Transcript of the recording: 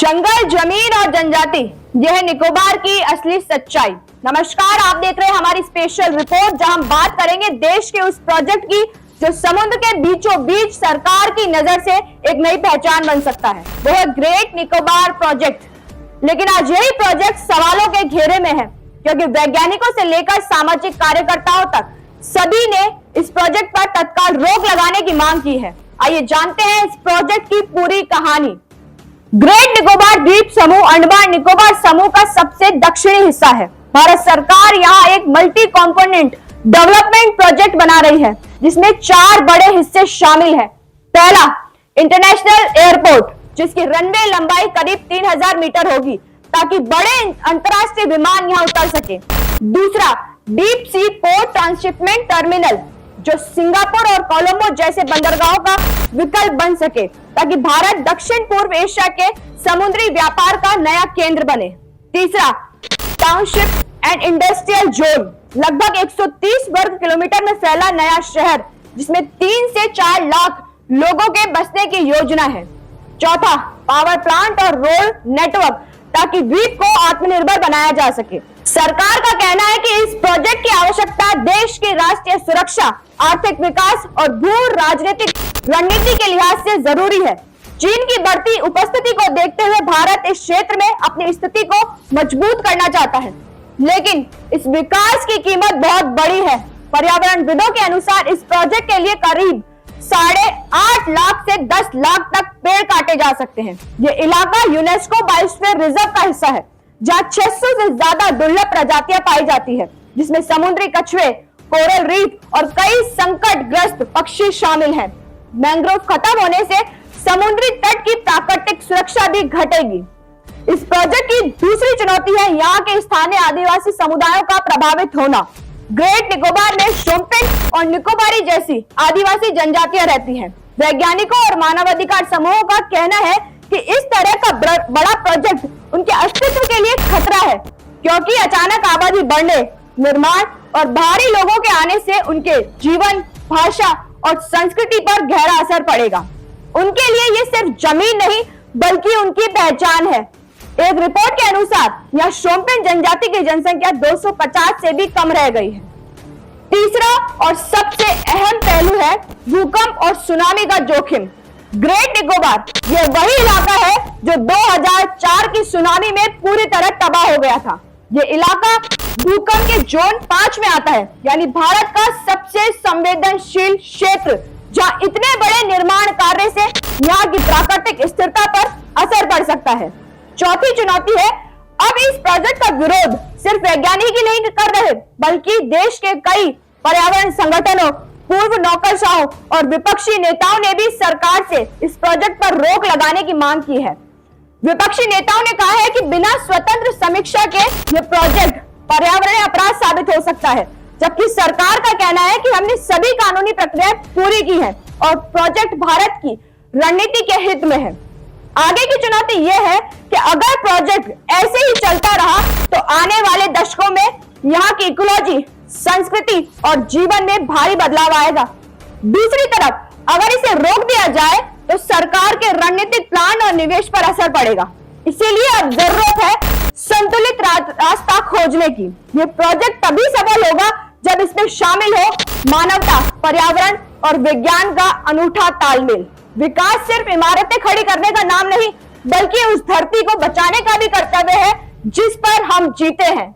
जंगल, जमीन और जनजाति, यह है निकोबार की असली सच्चाई। नमस्कार, आप देख रहे हैं हमारी स्पेशल रिपोर्ट, जहां हम बात करेंगे देश के उस प्रोजेक्ट की जो समुद्र के बीचों बीच सरकार की नजर से एक नई पहचान बन सकता है। वो है ग्रेट निकोबार प्रोजेक्ट। लेकिन आज यही प्रोजेक्ट सवालों के घेरे में है, क्योंकि वैज्ञानिकों से लेकर सामाजिक कार्यकर्ताओं तक सभी ने इस प्रोजेक्ट पर तत्काल रोक लगाने की मांग की है। आइए जानते हैं इस प्रोजेक्ट की पूरी कहानी। ग्रेट निकोबार द्वीप समूह अंडमान निकोबार समूह का सबसे दक्षिणी हिस्सा है। भारत सरकार यहाँ एक मल्टी कंपोनेंट डेवलपमेंट प्रोजेक्ट बना रही है, जिसमें 4 बड़े हिस्से शामिल हैं। पहला, इंटरनेशनल एयरपोर्ट, जिसकी रनवे लंबाई करीब 3000 मीटर होगी, ताकि बड़े अंतरराष्ट्रीय विमान यहाँ उतर सके। दूसरा, deep sea port transshipment terminal, जो सिंगापुर और कोलंबो जैसे बंदरगाहों का विकल्प बन सके, ताकि भारत दक्षिण पूर्व एशिया के समुद्री व्यापार का नया केंद्र बने। तीसरा, टाउनशिप एंड इंडस्ट्रियल जोन, लगभग 130 वर्ग किलोमीटर में फैला नया शहर, जिसमें 3 से 4 लाख लोगों के बसने की योजना है। चौथा, पावर प्लांट और रोड नेटवर्क, ताकि द्वीप को आत्मनिर्भर बनाया जा सके। सरकार का कहना है कि इस प्रोजेक्ट की आवश्यकता देश की राष्ट्रीय सुरक्षा, आर्थिक विकास और भू राजनीतिक रणनीति के लिहाज से जरूरी है। चीन की बढ़ती उपस्थिति को देखते हुए भारत इस क्षेत्र में अपनी स्थिति को मजबूत करना चाहता है, लेकिन इस विकास की कीमत बहुत बड़ी है। पर्यावरणविदों के अनुसार इस प्रोजेक्ट के लिए करीब 8.5 लाख से 10 लाख तक पेड़ काटे जा सकते हैं। ये इलाका यूनेस्को बायोस्फीयर रिजर्व का हिस्सा है, जहां 600 से ज्यादा दुर्लभ प्रजातियां पाई जाती है, जिसमें समुद्री कछुए, कोरल रीफ और कई संकटग्रस्त पक्षी शामिल हैं। मैंग्रोव खत्म होने से समुद्री तट की प्राकृतिक सुरक्षा भी घटेगी। इस प्रोजेक्ट की दूसरी चुनौती है यहाँ के स्थानीय आदिवासी समुदायों का प्रभावित होना। ग्रेट निकोबार में शोम्पेन और निकोबारी जैसी आदिवासी जनजातियां रहती हैं। वैज्ञानिकों और मानवाधिकार समूहों का कहना है कि इस तरह का बड़ा प्रोजेक्ट उनके अस्तित्व के लिए खतरा है, क्योंकि अचानक आबादी बढ़ने, निर्माण और बाहरी लोगों के आने से उनके जीवन, भाषा और संस्कृति पर गहरा असर पड़ेगा। उनके लिए ये सिर्फ जमीन नहीं, बल्कि उनकी पहचान है। एक रिपोर्ट के अनुसार यहाँ शोम्पेन जनजाति की जनसंख्या 250 से भी कम रह गई है। तीसरा और सबसे अहम पहलू है भूकंप और सुनामी का जोखिम। ग्रेट निकोबार यह वही इलाका है जो 2004 की सुनामी में पूरी तरह तबाह हो गया था। यह इलाका भूकंप के जोन 5 में आता है, यानी भारत का सबसे संवेदनशील क्षेत्र, जहां इतने बड़े निर्माण कार्य से यहाँ की प्राकृतिक स्थिरता पर असर पड़ सकता है। चौथी चुनौती है, अब इस प्रोजेक्ट का विरोध सिर्फ वैज्ञानिक ही नहीं कर रहे, बल्कि देश के कई पर्यावरण संगठनों, पूर्व नौकरशाहों और विपक्षी नेताओं ने भी सरकार से इस प्रोजेक्ट पर रोक लगाने की मांग की है। विपक्षी नेताओं ने कहा है कि बिना स्वतंत्र समीक्षा के यह प्रोजेक्ट पर्यावरण अपराध साबित हो सकता है, जबकि सरकार का कहना है कि हमने सभी कानूनी प्रक्रिया पूरी की है और प्रोजेक्ट भारत की रणनीति के हित में है। आगे की चुनौती यह है कि अगर प्रोजेक्ट ऐसे ही चलता रहा तो आने वाले दशकों में यहाँ की इकोलॉजी, संस्कृति और जीवन में भारी बदलाव आएगा। दूसरी तरफ अगर इसे रोक दिया जाए तो सरकार के रणनीतिक प्लान और निवेश पर असर पड़ेगा। इसीलिए अब जरूरत है संतुलित रास्ता खोजने की। ये प्रोजेक्ट तभी सफल होगा जब इसमें शामिल हो मानवता, पर्यावरण और विज्ञान का अनूठा तालमेल। विकास सिर्फ इमारतें खड़ी करने का नाम नहीं, बल्कि उस धरती को बचाने का भी कर्तव्य है जिस पर हम जीते हैं।